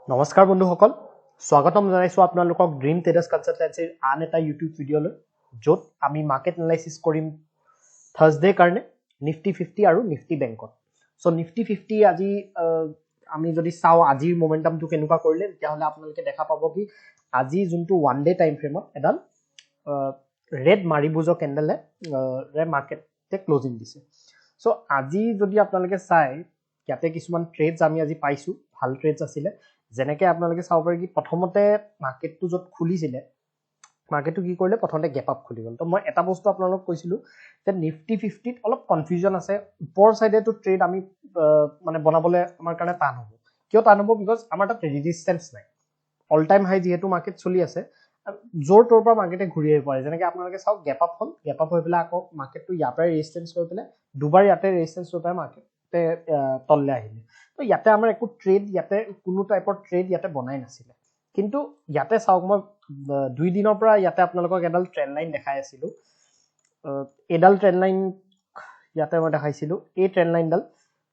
নমস্কাৰ বন্ধুসকল স্বাগতম জনাইছো আপোনালোকক ড্ৰিম ট্ৰেডাৰ্ছ কনসালটেন্সিৰ আন এটা ইউটিউব ভিডিঅ'লৈ য'ত আমি মাৰ্কেট এনালাইসিস কৰিম থাৰ্সডে কাৰণে নিফটি 50 আৰু নিফটি বেংকত সো নিফটি 50 আজি আমি যদি চাও আজিৰ মোমেন্টামটো কেনেকুৱা কৰিলে তেতিয়াহলে আপোনালোকে দেখা পাব কি আজি যোনটো ওৱান ডে টাইম ফ্ৰেমত এডাল ৰেড মাৰিবুজৰ কেন্ডেলে ৰে মাৰ্কেটে ক্লোজিং দিছে সো আজি যদি আপোনালোকে চাই ইয়াতে কিছুমান ট্ৰেডছ আমি আজি পাইছো ভাল ট্ৰেডছ আছিল যেনেকৈ আপোনালোকে চাব পাৰি কি প্ৰথমতে মাৰ্কেটটো যত খুলিছিলে মাৰ্কেটটো কি কৰিলে প্ৰথমতে গ্যাপ আপ খুলি গল তো মই এটা বস্তু আপোনালোকক কৈছিলো যে নিফটি 50 ত অলপ কনফিউজন আছে ওপৰ সাইডে তো ট্ৰেড আমি মানে বনাবলে আমাৰ কাৰণে টান হ'ব কিয় টান হ'ব বিকজ আমাৰ তাত ৰেজিস্ট্যান্স নাই অল টাইম হাই যেহেতু মাৰ্কেট চলি আছে জোৰ তোৰ পৰা মাৰ্কেটে ঘূৰি আহি পৰে যেনেকৈ আপোনালোকে চাওক গ্যাপ আপ হৈ পেলাই আকৌ মাৰ্কেটটো ইয়াৰ পৰা ৰেজিস্ট্যান্স লৈ পেলাই দুবাৰ ইয়াতে ৰেজিস্ট্যান্স লৈ পেলাই মাৰ্কেটে তললে আহিলে তো ইয়াতে আমাৰ একো ট্ৰেড ইয়াতে কোনো টাইপৰ ট্ৰেড ইয়াতে বনাই নাছিলে কিন্তু ইয়াতে চাওক মই দুই দিনৰ পৰা ইয়াতে আপোনালোকক এডাল ট্ৰেন্ড লাইন দেখাই আছিলো এডাল ট্ৰেন্ড লাইন ইয়াতে মই দেখাইছিলো এই ট্ৰেন্ড লাইনডাল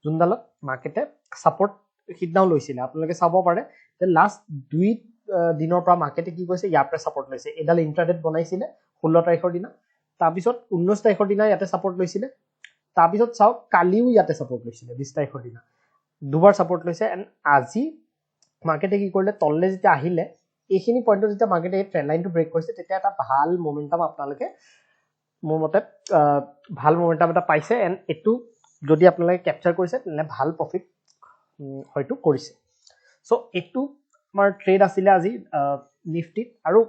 যোনডালত মাৰ্কেটে সাপোৰ্ট হিটডাউন লৈছিলে আপোনালোকে চাব পাৰে যে লাষ্ট দুই দিনৰ পৰা মাৰ্কেটে কি কৈছে ইয়াৰ পৰা সাপোৰ্ট লৈছে এডাল ইন্ট্ৰাডেত বনাইছিলে 16 তাৰিখৰ দিনা তাৰপিছত 19 তাৰিখৰ দিনা ইয়াতে সাপোৰ্ট লৈছিলে তাৰপিছত চাওক কালিও ইয়াতে সাপোৰ্ট লৈছিলে 20 তাৰিখৰ দিনা দুবাৰ সাপোৰ্ট লৈছে এন্ড আজি মাৰ্কেটে কি কৰিলে তললে যেতিয়া আহিলে এইখিনি পইণ্টত যেতিয়া মাৰ্কেটে এই ট্ৰেন্ড লাইনটো ব্ৰেক কৰিছে তেতিয়া এটা ভাল মোমেন্টাম আপোনালোকে মোৰ মতে ভাল মোমেন্টাম এটা পাইছে এন্ড এটো যদি আপোনালোকে ক্যাপচাৰ কৰিছে তেনে ভাল প্ৰফিট হয়তো কৰিছে সো এটো আমাৰ ট্ৰেড আছিল আজি নিফটি আৰু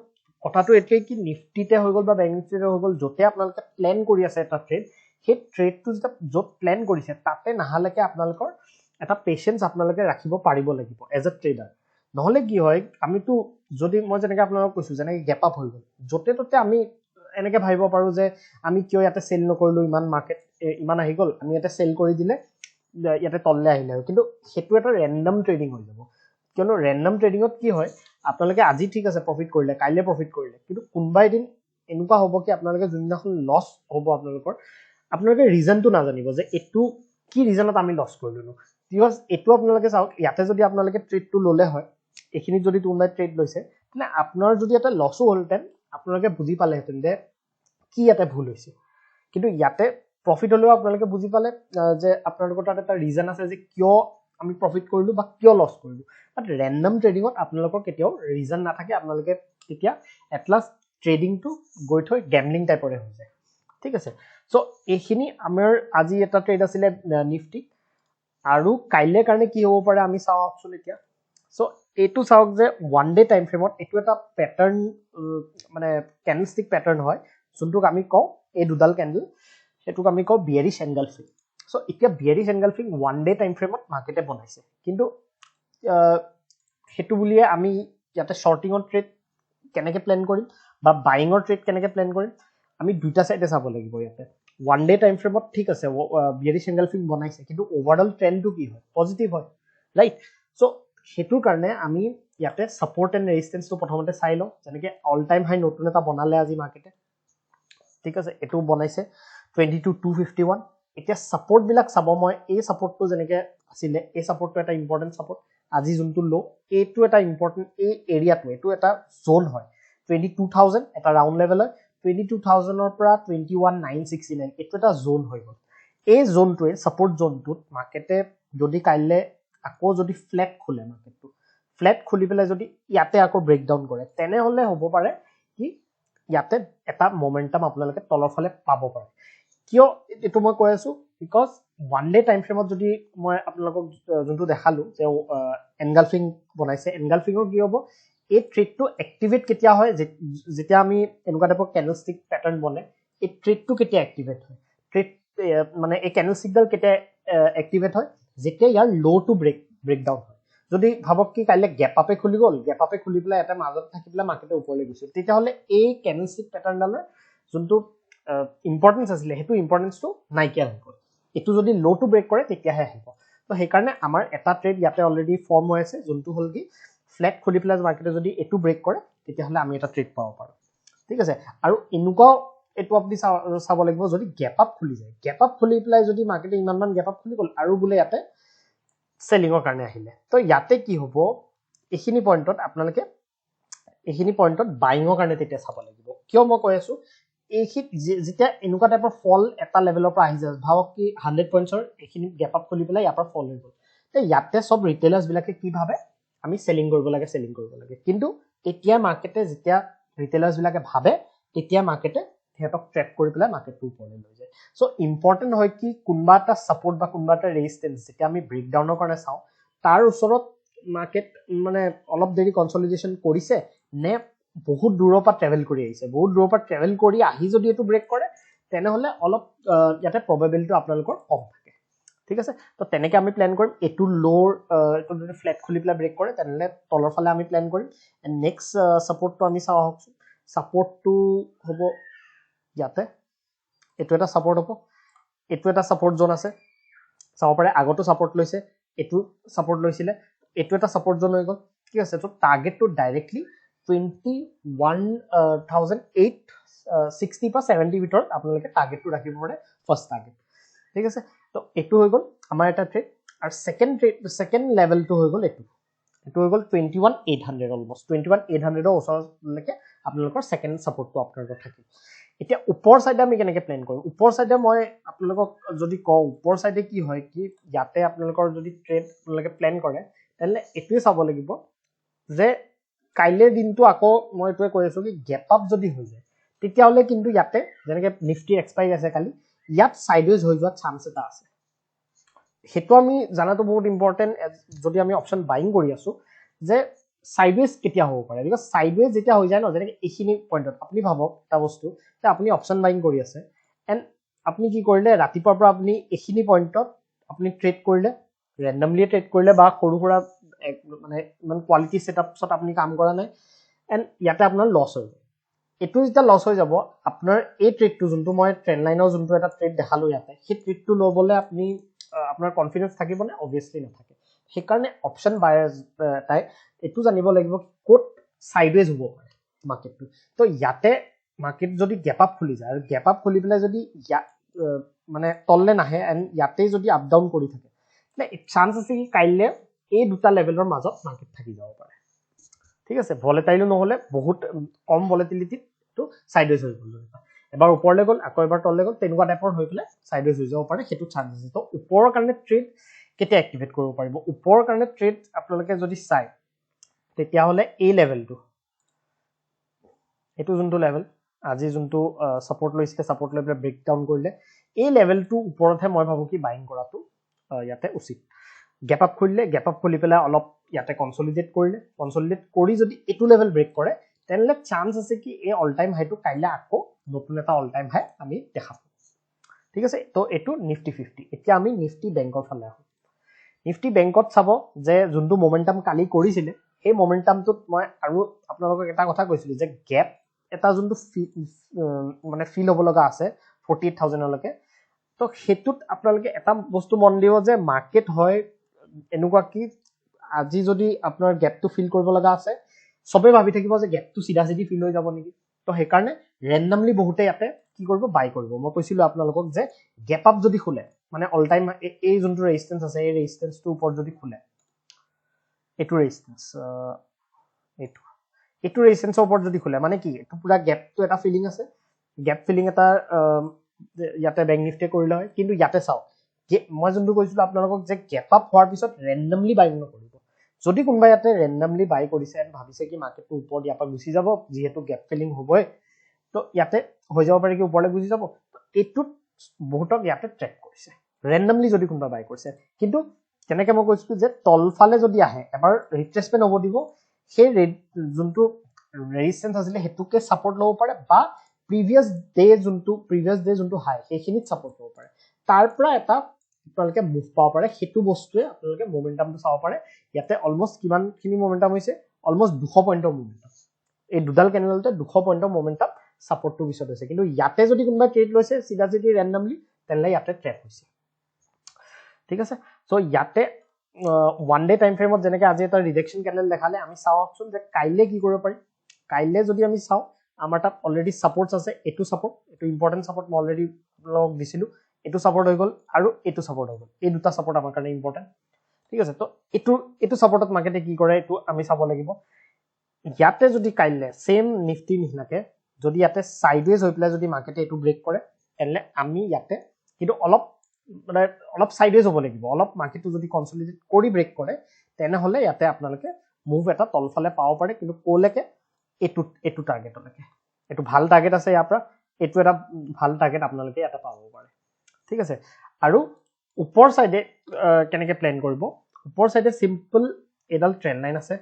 কথাটো এটোই কি নিফটিতে হৈ গল বা বেংক নিফটিতে হৈ গল যতে আপোনালোকে প্ল্যান কৰি আছে এটা ট্ৰেড সেই ট্ৰেডটো যেতিয়া যত প্ল্যান কৰিছে তাতে নাহালৈকে আপোনালোকৰ এটা পেশেন্স আপোনালোকে ৰাখিব পাৰিব লাগিব এজ এ ট্ৰেডাৰ নহলে কি হয় আমিতো যদি মই যেনেকৈ আপোনালোকক কৈছো যেনেকৈ গ্যাপ আপ হৈ গল যতে ততে আমি এনেকৈ ভাবিব পাৰো যে আমি কিয় ইয়াতে সেল নকৰিলো ইমান মাৰ্কেট ইমান আহি গল আমি ইয়াতে সেল কৰি দিলে ইয়াতে তললে আহিলে কিন্তু হেতু এটা ৰেন্ডম ট্ৰেডিং হৈ যাব কিয়নো ৰেন্ডম ট্ৰেডিংত কি হয় আপোনালোকে আজি ঠিক আছে প্ৰফিট কৰিলে কাইলে প্ৰফিট কৰিলে কিন্তু কোনবা এদিন এনেকুৱা হ'ব কি আপোনালোকে যোনদিনাখন লস হ'ব আপোনালোকে ৰিজনটো নাজানিব যে এটো কি ৰিজনত আমি লস কৰিলো বিকজ এটো আপোনালোকে চাওক ইয়াতে যদি আপোনালোকে ট্ৰেডটো ললে হয় এখিনি যদি তোমলাই ট্ৰেড লৈছে তেনে আপোনাৰ যদি এটা লসও হলতেন আপোনালোকে বুজি পালে হেতেন যে কি ইয়াতে ভুল হৈছে কিন্তু ইয়াতে প্ৰফিট হলেও আপোনালোকে বুজি পালে যে আপোনালোকৰ তাত এটা ৰিজন আছে যে কিয় আমি প্ৰফিট কৰিলো বা কিয় লস কৰিলো বাট ৰেন্ডম ট্ৰেডিংত আপোনালোকৰ কেতিয়াও ৰিজন নাথাকে আপোনালোকে তেতিয়া এটলাস ট্ৰেডিংটো গৈ থৈ গেমলিং টাইপৰে হৈ যায় ঠিক আছে সো এইখিনি আমাৰ আজি এটা ট্ৰেড আছিল নিফটি আৰু কাইলে কাৰণে কি হ'ব পাৰে আমি চাও অপচন এতিয়া সো এটো চাওক যে ওৱান ডে টাইম ফ্ৰেমত এটো এটা প্যাটাৰ্ন মানে ক্যান্ডেলষ্টিক প্যাটাৰ্ন হয় যোনটোক আমি কও এই দুডাল ক্যান্ডেল এটোক আমি কও বিয়াৰিশ এনগালফিং সো এতিয়া বিয়াৰিশ এনগালফিং ওৱান ডে টাইম ফ্ৰেমত মাৰ্কেটে বনাইছে কিন্তু হেতু বুলিয়ে আমি ইয়াতে শৰ্টিংৰ ট্ৰেড কেনেকৈ প্ল্যান কৰিম বা বাইংৰ ট্ৰেড কেনেকৈ প্ল্যান কৰিম আমি দুটা সাইডে চাব লাগিব ইয়াতে ওৱান ডে টাইম ফ্ৰেমত ঠিক আছে বিয়াৰিশ এনগালফিং বনাইছে কিন্তু ওভাৰঅল ট্ৰেন্ডটো কি হয় পজিটিভ হয় ৰাইট সো হেতুৰ কাৰণে আমি ইয়াতে সাপোৰ্ট এন্ড ৰেজিস্ট্যান্সটো প্ৰথমতে চাই লও যেনেকৈ অল টাইম হাই নতুন এটা বনালে আজি মাৰ্কেটে ঠিক আছে এটো বনাইছে 22251 এতিয়া সাপোৰ্ট বিলাক চাব মই এই সাপোৰ্টটো যেনেকৈ আছিল এই সাপোৰ্টটো এটা ইম্পৰ্টেন্ট সাপোৰ্ট আজি যোনটো লো এইটো এটা ইম্পৰ্টেন্ট এই এৰিয়াটো এটো এটা জোন হয় 22000 এটা ৰাউন্ড লেভেল হয় 22000 ৰ পৰা 21969 এটো এটা জোন হৈ গল এই জোনটোৱে সাপোৰ্ট জোনটোত মাৰ্কেটে যদি কাইলে আকৌ যদি ফ্ল্যাট খোলে মাৰ্কেটটো ফ্ল্যাট খুলি পেলাই যদি ইয়াতে আকৌ ব্ৰেকডাউন কৰে তেনে হলে হ'ব পাৰে কি ইয়াতে এটা মোমেন্টাম আপোনালোকে তলৰ ফালে পাব পাৰে কিয় এটো মই কৈ আছো বিকজ ওৱান ডে টাইম ফ্ৰেমত যদি মই আপোনালোকক যোনটো দেখালো যে এনগালফিং বনাইছে এনগালফিংৰ কি হ'ব এই ট্ৰেডটো এক্টিভেট কেতিয়া হয় যেতিয়া আমি এনেকুৱা টাইপৰ ক্যান্ডেলষ্টিক প্যাটাৰ্ন বনে এই ট্ৰেডটো কেতিয়া এক্টিভেট হয় ট্ৰেড মানে এই ক্যান্ডেলষ্টিকডাল কেতিয়া এক্টিভেট হয় যেতিয়া ইয়াৰ লো টু ব্ৰেকডাউন হয় যদি ভাবক কি কাইলে গ্যাপ আপে খুলি গল গ্যাপ আপে খুলি পেলাই এটা মাজত থাকি পেলাই মাৰ্কেটে ওপৰলৈ গৈছিল তেতিয়া হলে এই ক্যান্ডেলষ্টিক প্যাটাৰ্নডালৰ যোনটো ইম্পৰ্টেন্স আছিল হেতু ইম্পৰ্টেন্সটো নাইকিয়া হৈ গল এটো যদি লো টু ব্ৰেক কৰে তেতিয়াহে আহিব তো সেই কাৰণে আমাৰ এটা ট্ৰেড ইয়াতে অলৰেডি ফৰ্ম হৈ আছে যোনটো হল কি ফ্ল্যাট খুলি পেলাই মাৰ্কেটে যদি এটো ব্ৰেক কৰে তেতিয়াহলে আমি এটা ট্ৰেড পাব পাৰো ঠিক আছে আৰু এনেকুৱা এটো আপনি চাব লাগিব যদি গ্যাপ আপ খুলি যায় গ্যাপ আপ খুলি পেলাই যদি মাৰ্কেটে ইমানমান গ্যাপ আপ খুলি গল আৰু বুলে ইয়াতে সেলিংৰ কাৰণে আহিলে তো ইয়াতে কি হ'ব এইখিনি পইণ্টত আপোনালোকে এইখিনি পইণ্টত বাইঙৰ কাৰণে তেতিয়া চাব লাগিব কিয় মই কৈ আছো এইখিনি যেতিয়া এনেকুৱা টাইপৰ ফল এটা লেভেলৰ পৰা আহি যায় ভাবক কি 100 পইণ্টছৰ এইখিনি গেপ আপ খুলি পেলাই ইয়াৰ পৰা ফল হৈ গ'ল ইয়াতে সব ৰিটেইলাৰ্ছ বিলাকে কি ভাবে আমি সেলিং কৰিব লাগে কিন্তু তেতিয়া মাৰ্কেটে যেতিয়া ৰিটেইলাৰ্ছ বিলাকে ভাবে তেতিয়া মাৰ্কেটে হেতক ট্ৰেক কৰি পেলাই মাৰ্কেটটো ওপৰলৈ লৈ যায় সো ইম্পৰ্টেন্ট হয় কি কোনবা এটা সাপোৰ্ট বা কোনবা এটা ৰেজিস্টেন্স যেতিয়া আমি ব্ৰেকডাউনৰ কাৰণে চাও তাৰ ওচৰত মাৰ্কেট মানে অলপ দেৰি কনসলিডেশন কৰিছে নে বহুত দূৰৰ পৰা ট্ৰেভেল কৰি আহিছে বহুত দূৰৰ পৰা ট্ৰেভেল কৰি আহি যদি এটো ব্ৰেক কৰে তেনেহলে অলপ ইয়াতে প্ৰবাবিলিটি আপোনালোকৰ কম থাকে ঠিক আছে তো তেনেকে আমি প্ল্যান কৰিম এটো লোৰ এটো যদি ফ্ল্যাট খুলি পেলাই ব্ৰেক কৰে তেনেহলে তলৰ ফালে আমি প্ল্যান কৰিম এন্ড নেক্সট সাপোৰ্টটো আমি চাও সাপোৰ্টটো হ'ব ইয়াতে এটো এটা সাপোৰ্ট হ'ব এটো এটা সাপোৰ্ট জোন আছে চাব পাৰে আগতো সাপোৰ্ট লৈছে এটো সাপোৰ্ট লৈছিলে এটো এটা সাপোৰ্ট জোন হৈ গল ঠিক আছে তো টাৰ্গেটটো ডাইৰেক্টলি 21860 বা 70 ভিতৰত আপোনালোকে টাৰ্গেটটো ৰাখিব পাৰে ফাৰ্স্ট টাৰ্গেট ঠিক আছে তো এটো হৈ গল আমাৰ এটা ট্ৰেড আৰু সেকেন্ড লেভেলটো হৈ গল এটো হৈ গল 21800 অলমোস্ট 21800 ৰ ওচৰলৈকে আপোনালোকৰ সেকেন্ড সাপোৰ্টটো আপোনালোকৰ থাকিল এতিয়া উপৰ সাইডে আমি কেনেকে প্ল্যান কৰিম উপৰ সাইডে মই আপোনালোকক যদি কও উপৰ সাইডে কি হয় কি ইয়াতে আপোনালোকৰ যদি ট্ৰেড আপোনালোকে প্ল্যান কৰে তেলে এটোই চাব লাগিব যে কাইলেৰ দিনটো আকৌ মই এটোৱে কৈ আছো কি গ্যাপ আপ যদি হৈ যায় তেতিয়া হলে কিন্তু ইয়াতে যেনেকে নিফটি এক্সপায়াৰি আছে কালি ইয়াত সাইডওয়েজ হৈ যোৱা চান্স এটা আছে হেতু আমি জানাটো বহুত ইম্পৰ্টেন্ট যদি আমি অপচন বাইং কৰি আছো যে সাইডওয়েজ কেতিয়া হ'ব পাৰে বিকজ সাইডওয়েজ যেতিয়া হৈ যায় ন যেনেকে এইখিনি পইণ্টত আপুনি ভাবক এটা বস্তু যে আপুনি অপচন বাইং কৰি আছে এন্ড আপুনি কি কৰিলে ৰাতিপুৱাৰ পৰা আপুনি এইখিনি পইণ্টত আপুনি ট্ৰেড কৰিলে ৰেন্ডমলি ট্ৰেড কৰিলে বা সৰু সৰু মানে ইমান কোৱালিটি সেটআপছত আপুনি কাম কৰা নাই এন্ড ইয়াতে আপোনাৰ লস হৈ যায় এটো যেতিয়া লস হৈ যাব আপোনাৰ এই ট্ৰেডটো যোনটো মই ট্ৰেন্ড লাইনৰ যোনটো এটা ট্ৰেড দেখালো ইয়াতে সেই ট্ৰেডটো লবলে আপুনি আপোনাৰ কনফিডেন্স থাকিব নে অবভিয়াসলি নাথাকে সেই কাৰণে অপচন বায়াৰ্স তাই এটো জানিব লাগিব কোট সাইডওয়েজ হ'ব পাৰে মাৰ্কেটটো তো ইয়াতে মাৰ্কেট যদি গ্যাপ আপ খুলি যায় আৰু গ্যাপ আপ খুলি পেলাই যদি মানে তললে নাহে এন্ড ইয়াতে যদি আপ ডাউন কৰি থাকে নে চান্স আছে কি কাইলে এই দুটা লেভেলৰ মাজত মাৰ্কেট থাকি যাব পাৰে ঠিক আছে ভলেটাইল নহলে বহুত কম ভলেটিলিটি তো সাইডওয়েজ হৈ গ'ল এবাৰ ওপৰলে গ'ল আকৌ এবাৰ তললে গ'ল তেনেকুৱা টাইপৰ হৈ পেলাই সাইডওয়েজ হৈ যাব পাৰে হেতু চান্স আছে তো ওপৰৰ কাৰণে ট্ৰেড কেতিয়া এক্টিভেট কৰিব পাৰিব ওপৰৰ কাৰণে ট্ৰেড আপোনালোকে যদি চাই তেতিয়া হলে এই লেভেলটো এটো যোনটো লেভেল আজি যোনটো সাপোৰ্ট লৈছিলে সাপোৰ্ট লৈ পেলাই ব্ৰেকডাউন কৰিলে এই লেভেলটো ওপৰতহে মই ভাবো কি বাইং কৰাটো ইয়াতে উচিত গ্যাপ আপ খুলি পেলাই অলপ ইয়াতে কনসলিডেট কৰি যদি এটো লেভেল ব্ৰেক কৰে তেনলে চান্স আছে কি এই অল টাইম হাইটো কাইলে আকৌ নতুন এটা অল টাইম হাই আমি দেখাম ঠিক আছে তো এটো নিফটি 50 এতিয়া আমি নিফটি বেংকৰ ফালে আহো নিফটি বেংকত চাব যে যোনটো মোমেন্টাম কালি কৰিছিলে এই মোমেন্টামটোত মই আৰু আপোনালোকক এটা কথা কৈছিলো যে গ্যাপ এটা যোনটো মানে ফিল হ'ব লগা আছে 48000 লৈকে তো হেতুত আপোনালোকে এটা বস্তু মন দিব যে মাৰ্কেট হয় এনেকুৱা কি আজি যদি আপোনাৰ গ্যাপটো ফিল কৰিব লগা আছে সবে ভাবি থাকিব যে গ্যাপটো সিধা সিধি ফিল হৈ যাব নেকি তো সেই কাৰণে ৰেন্ডমলি বহুতে ইয়াতে কি কৰিব বাই কৰিব মই কৈছিলো আপোনালোকক যে গ্যাপ আপ যদি খুলে মানে অল টাইম এই যোনটো ৰেজিস্ট্যান্স আছে এই ৰেজিস্ট্যান্সটো ওপৰত যদি খুলে এটো ৰেজিস্ট্যান্স এটো ৰেজিস্ট্যান্সৰ ওপৰত যদি খুলে মানে কি এটো পুৰা গ্যাপটো এটা ফিলিং আছে গ্যাপ ফিলিং এটা ইয়াতে ব্যাংক নিফটি কৰিলে হয় কিন্তু ইয়াতে চাও মই যোনটো কৈছিলো আপোনালোকক যে গ্যাপ আপ হোৱাৰ পিছত ৰেন্ডমলি বাই নকৰিব যদি কোনবা ইয়াতে ৰেন্ডমলি বাই কৰিছে এন্ড ভাবিছে কি মাৰ্কেটটো ওপৰত ইয়াৰ পৰা গুচি যাব যেহেতু গ্যাপ ফিলিং হ'বই তো ইয়াতে হৈ যাব পাৰে কি ওপৰলৈ গুচি যাব এটো বহুতক ইয়াতে ট্ৰেক কৰিছে ৰেন্ডমলি যদি কোনবা বাই কৰিছে কিন্তু কেনেকে মই কৈছিলো যে তলফালে যদি আহে এবাৰ ৰিট্ৰেসমেন্ট হ'ব দিব সেই যোনটো ৰেজিস্ট্যান্স আছিল হেতুকে সাপোৰ্ট লব পাৰে বা প্ৰিভিয়াস ডে যোনটো হাই সেইখিনিত সাপোৰ্ট লব পাৰে তাৰ পৰা এটা আপোনালোকে মুভ পাব পাৰে হেতু বস্তুৱে আপোনালোকে মোমেন্টামটো চাব পাৰে ইয়াতে অলমোস্ট কিমানখিনি মোমেন্টাম হৈছে অলমোস্ট 200 পইণ্টৰ মোমেন্টাম এই দুডাল কেনেলতে 200 পইণ্টৰ মোমেন্টাম সাপোৰ্টটো পিছত হৈছে কিন্তু ইয়াতে যদি কোনবা ট্ৰেড লৈছে সিধা সিধি ৰেন্ডমলি তেনলে ইয়াতে ট্ৰেপ হৈছে ঠিক আছে সো ইয়াতে ওয়ান ডে টাইম ফ্ৰেমত যেনেকে আজি এটা ৰিজেকশন ক্যান্ডেল দেখালে আমি চাও অপচন যে কাইলে কি কৰিব পাৰি কাইলে যদি আমি চাও আমাৰ তাত অলৰেডি সাপোৰ্টস আছে এটো ইম্পৰ্টেন্ট সাপোৰ্ট মই অলৰেডি লগ দিছিলো এটো সাপোৰ্ট হৈ গল আৰু এটো সাপোৰ্ট হৈ গল এই দুটা সাপোৰ্ট আমাৰ কাৰণে ইম্পৰ্টেন্ট ঠিক আছে তো এইটো সাপোৰ্টত মাৰ্কেটে কি কৰে এইটো আমি চাব লাগিব ইয়াতে যদি কাইলে সেম নিফটি নিচিনাকে যদি ইয়াতে সাইডওয়েজ হৈ পেলাই যদি মার্কেটে এইটো ব্রেক কৰে এলে আমি ইয়াতে কিন্তু অলপ সাইডওয়েজ হ'ব লাগিব অলপ মার্কেটটো যদি কনসলিডেট কৰি ব্ৰেক কৰে তেনে হলে ইয়াতে আপোনালোকে মুভ এটা তলফালে পাব পাৰে কিন্তু কোলেকে এইটো টাৰ্গেটলৈকে এইটো ভাল টাৰ্গেট আছে ইয়াৰ পৰা এইটো এটা ভাল টাৰ্গেট আপোনালোকে ইয়াতে পাব পাৰে ঠিক আছে আৰু উপৰ সাইডে কেনেকে প্ল্যান কৰিব উপৰ সাইডে সিম্পল এডাল ট্ৰেন্ড লাইন আছে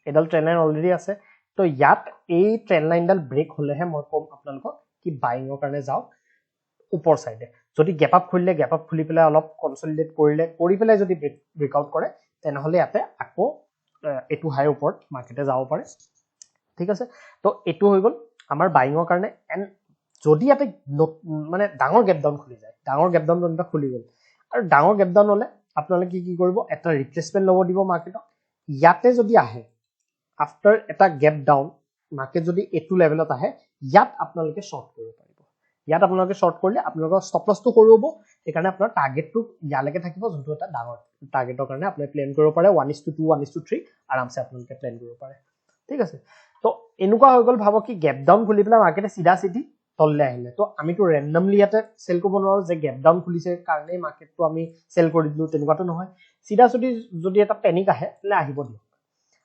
এডাল ট্ৰেন্ড লাইন অলৰেডি আছে তো ইয়াত এই ট্ৰেন্ড লাইনডাল ব্ৰেক হলেহে মই কম আপোনালোকক কি বাইঙৰ কাৰণে যাও উপৰ সাইডে যদি গ্যাপ আপ খুলি পেলাই অলপ কনসলিডেট কৰি পেলাই যদি ব্ৰেকআউট কৰে তেনে হলে ইয়াতে আকৌ এটু হাই ওপৰত মাৰ্কেটে যাব পাৰে ঠিক আছে তো এটু হৈ গল আমাৰ বাইঙৰ কাৰণে এন্ড যদি ইয়াতে মানে ডাঙৰ গ্যাপ ডাউন খুলি যায় ডাঙৰ গ্যাপ ডাউন এটা খুলি গল আৰু ডাঙৰ গ্যাপ ডাউন হলে আপোনালোকে কি কৰিব এটা ৰিট্ৰেসমেন্ট লব দিব মাৰ্কেটক ইয়াতে যদি আহে আফটাৰ এটা গ্যাপ ডাউন মাৰ্কেট যদি এটু লেভেলত আহে ইয়াত আপোনালোকে শৰ্ট কৰিব পাৰিব ইয়াত আপোনালোকে শৰ্ট কৰিলে আপোনালোকৰ ষ্টপ লছটো সৰু হ'ব এইকাৰণে আপোনাৰ টাৰ্গেটটো ইয়ালৈকে থাকিব যোনটো এটা ডাঙৰ টাৰ্গেটৰ কাৰণে আপুনি প্ল্যান কৰিব পাৰে 1:2 1:3 আৰামছে আপোনালোকে প্ল্যান কৰিব পাৰে ঠিক আছে তো এনেকুৱা হৈ গল ভাবক কি গ্যাপ ডাউন খুলি পেলাই মাৰ্কেটে সিধা তললে আহিলে তো আমিটো ৰেন্ডমলি ইয়াতে সেল কৰিব নোৱাৰো যে গ্যাপ ডাউন খুলিছে কাৰণে মাৰ্কেটটো আমি সেল কৰি দিলো তেনেকুৱাটো নহয় সিধা যদি এটা পেনিক আহে লে আহিব দিও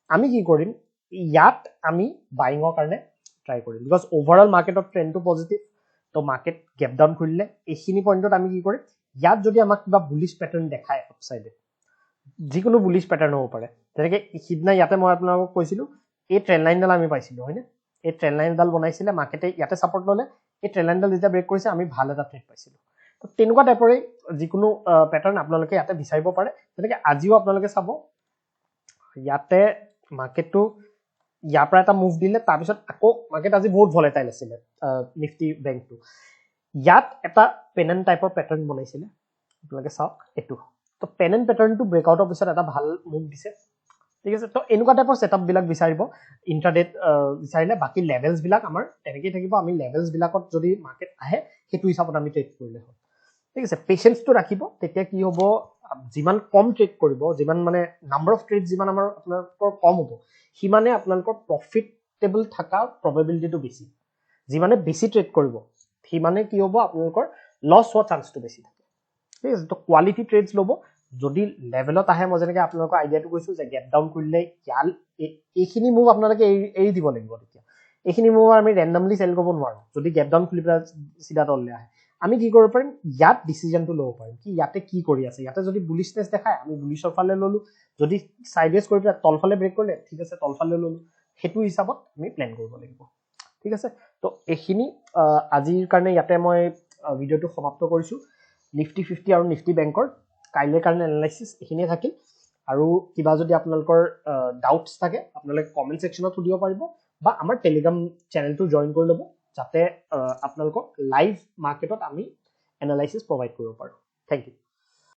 আমি কি কৰিম ইয়াত আমি বাইঙৰ কাৰণে ট্ৰাই কৰিম বিকজ ওভাৰঅল মাৰ্কেটৰ ট্ৰেন্ডটো পজিটিভ তো মাৰ্কেট গ্যাপ ডাউন খুলিলে এইখিনি পয়েন্টত আমি কি কৰিম ইয়াত যদি আমাক কিবা বুলিশ প্যাটাৰ্ন দেখায় আপসাইডে যিকোনো বুলিশ প্যাটাৰ্ন হ'ব পাৰে তেনেকে সিদিনা ইয়াতে মই আপোনালোকক কৈছিলো এই ট্ৰেন্ড লাইনডাল আমি পাইছিলো হয়নে এই ট্ৰেন্ড লাইনডাল বনাইছিলে মাৰ্কেটে ইয়াতে সাপোৰ্ট ললে এই ট্ৰেন্ড লাইনডাল যেতিয়া ব্ৰেক কৰিছে আমি ভাল এটা ট্ৰেড পাইছিলো তো তেনেকুৱা টাইপৰে যিকোনো প্যাটাৰ্ন আপোনালোকে ইয়াতে বিচাৰিব পাৰে তেনেকে আজিও আপোনালোকে চাব ইয়াতে মাৰ্কেটটো ইয়াৰ পৰা এটা মুভ দিলে তাৰ পিছত আকৌ মাৰ্কেট আজি বহুত ভলেটাইল আছিল নিফটি বেংকটো ইয়াত এটা পেনেন টাইপৰ প্যাটাৰ্ন বনাইছিল আপোনালোকে চাওক এটো তো পেনেন প্যাটাৰ্নটো ব্ৰেকআউটৰ পিছত এটা ভাল মুভ দিছে ঠিক আছে তো এনেকুৱা টাইপৰ সেটআপ বিলাক বিচাৰিব ইন্ট্ৰাডেত বিচাৰিলে বাকি লেভেলস বিলাক আমাৰ তেনেকৈ থাকিব আমি লেভেলস বিলাকত যদি মাৰ্কেট আহে হেতু হিচাপত আমি ট্ৰেড কৰিলে হয় ঠিক আছে পেশেন্সটো ৰাখিব তেতিয়া কি হ'ব যিমান কম ট্ৰেড কৰিব যিমান মানে নাম্বাৰ অফ ট্ৰেড যিমান আমাৰ আপোনালোকৰ কম হ'ব সিমানে আপোনালোকৰ প্ৰফিটেবল থাকা প্ৰবাবিলিটিটো বেছি যিমানে বেছি ট্ৰেড কৰিব সিমানে কি হ'ব আপোনালোকৰ লছ হোৱা চান্সটো বেছি থাকে ঠিক আছে তো কোৱালিটি ট্ৰেডস লব যদি লেভেলত আহে মই যেনেকৈ আপোনালোকৰ আইডিয়াটো কৈছো যে গ্যাপ ডাউন কৰিলে ইয়াল এইখিনি মুভ আপোনালোকে এৰি দিব লাগিব তেতিয়া এইখিনি মুভ আমি ৰেন্ডমলি সেল কৰিব নোৱাৰো যদি গ্যাপ ডাউন খুলি পেলাই সিধা তললে আহে আমি কি কৰিব পাৰিম ইয়াত ডিসিশনটো লব পাৰিম কি ইয়াতে কি কৰি আছে ইয়াতে যদি বুলিশনেস দেখায় আমি বুলিশৰ ফালে ললো যদি সাইডওয়েজ কৰি পেলাই তলফালে ব্ৰেক কৰিলে ঠিক আছে তলফালে ললো হেতু হিচাপত আমি প্ল্যান কৰিব লাগিব ঠিক আছে তো এইখিনি আজিৰ কাৰণে ইয়াতে মই ভিডিওটো সমাপ্ত কৰিছো নিফটি 50 আৰু নিফটি বেংকৰ কাইলে কাৰণে এনালাইসিস এইখিনিয়ে থাকিল আৰু কিবা যদি আপোনালোকৰ ডাউটস থাকে আপোনালোকে কমেন্ট সেকশনত সুধিব পাৰিব বা আমাৰ টেলিগ্ৰাম চেনেলটো জয়েন কৰি ল'ব যাতে আপোনালোকক লাইভ মাৰ্কেটত আমি এনালাইসিস প্ৰভাইড কৰিব পাৰো থ্যাংক ইউ